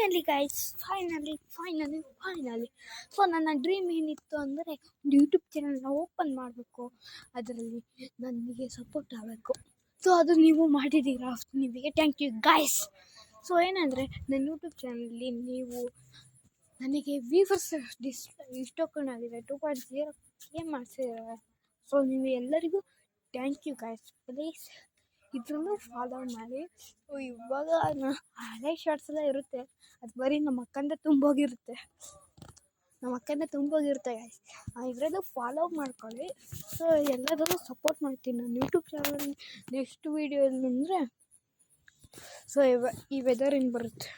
Finally guys, finally so ನನ್ನ dream ಏನಿತ್ತು ಅಂದರೆ ಒಂದು ಯೂಟ್ಯೂಬ್ ಚಾನಲ್ನ ಓಪನ್ ಮಾಡಬೇಕು, ಅದರಲ್ಲಿ ನನಗೆ ಸಪೋರ್ಟ್ ಆಗಬೇಕು. ಸೊ ಅದು ನೀವು ಮಾಡಿದ್ದೀರಾ, ನಿಮಗೆ ಥ್ಯಾಂಕ್ ಯು ಗೈಸ್. ಸೊ ಏನಂದರೆ ನನ್ನ ಯೂಟ್ಯೂಬ್ ಚಾನಲ್ಲಿ ನೀವು ನನಗೆ ವ್ಯೂವರ್ಸ್ ಇಷ್ಟೊಂದಾಗಿದೆ 2.0K ಮಾಡಿಸಿದ್ದಾರೆ. ಸೊ ನೀವು ಎಲ್ಲರಿಗೂ ಥ್ಯಾಂಕ್ ಯು ಗೈಸ್. ಪ್ಲೀಸ್ ಇದರಲ್ಲೂ ಫಾಲೋ ಮಾಡಿ. ಸೊ ಇವಾಗ ಹಳೆ ಶಾರ್ಟ್ಸ್ ಎಲ್ಲ ಇರುತ್ತೆ, ಅದು ಬರೀ ನಮ್ಮ ಅಕ್ಕಂದ ತುಂಬೋಗಿರುತ್ತೆ ಗೈಸ್. ಇದರಲ್ಲೂ ಫಾಲೋ ಮಾಡ್ಕೊಳ್ಳಿ. ಸೊ ಎಲ್ಲರೂ ಸಪೋರ್ಟ್ ಮಾಡ್ತೀನಿ ನಾನು ಯೂಟ್ಯೂಬ್ ಚಾನಲ್. ನೆಕ್ಸ್ಟ್ ವೀಡಿಯೋ ಅಂದರೆ ಸೊ ಈ ವೆದರ್ ಏನು ಬರುತ್ತೆ.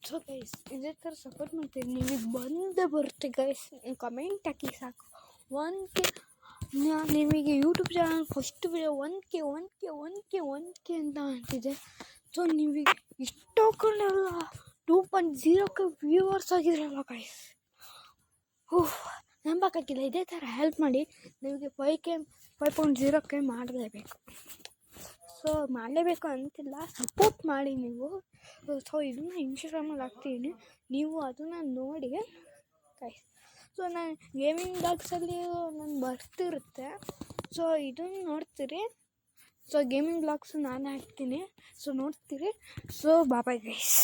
ಸೊ ಗೈಸ್ ಇದೇ ಥರ ಸಪೋರ್ಟ್ ಮಾಡ್ತೀನಿ, ನಿಮಗೆ ಬಂದೇ ಬರುತ್ತೆ ಗೈಸ್. ಕಮೆಂಟ್ ಹಾಕಿ ಸಾಕು. 1K ನಿಮಗೆ YouTube channel first video 1K ಅಂತ ಅಂತಿದೆ. ಸೊ ನೀವು ಇಷ್ಟೊಂದೆಲ್ಲ 2.0K ವ್ಯೂವರ್ಸ್ ಆಗಿದ್ರಲ್ಲ ಗೈಸ್. ನಂಬಕ್ಕಾಗಿಲ್ಲ. ಇದೇ ಥರ ಹೆಲ್ಪ್ ಮಾಡಿ. ನಿಮಗೆ 5.0K ಮಾಡಲೇಬೇಕು. ಸೊ ಮಾಡಲೇಬೇಕು ಅಂತಿಲ್ಲ, ಸಪೋರ್ಟ್ ಮಾಡಿ ನೀವು. ಸೊ ಇದನ್ನು ಇನ್ಸ್ಟಾಗ್ರಾಮಲ್ಲಿ ಹಾಕ್ತೀನಿ, ನೀವು ಅದನ್ನು ನೋಡಿ ಗೈಸ್. ಸೊ ನಾನು ಗೇಮಿಂಗ್ ಬ್ಲಾಗ್ಸಲ್ಲಿ ನಾನು ಬರ್ತಿರುತ್ತೆ, ಸೊ ಇದನ್ನು ನೋಡ್ತೀರಿ. ಸೊ ಗೇಮಿಂಗ್ ಬ್ಲಾಗ್ಸು ನಾನೇ ಹಾಕ್ತೀನಿ, ಸೊ ನೋಡ್ತೀರಿ. So bye guys.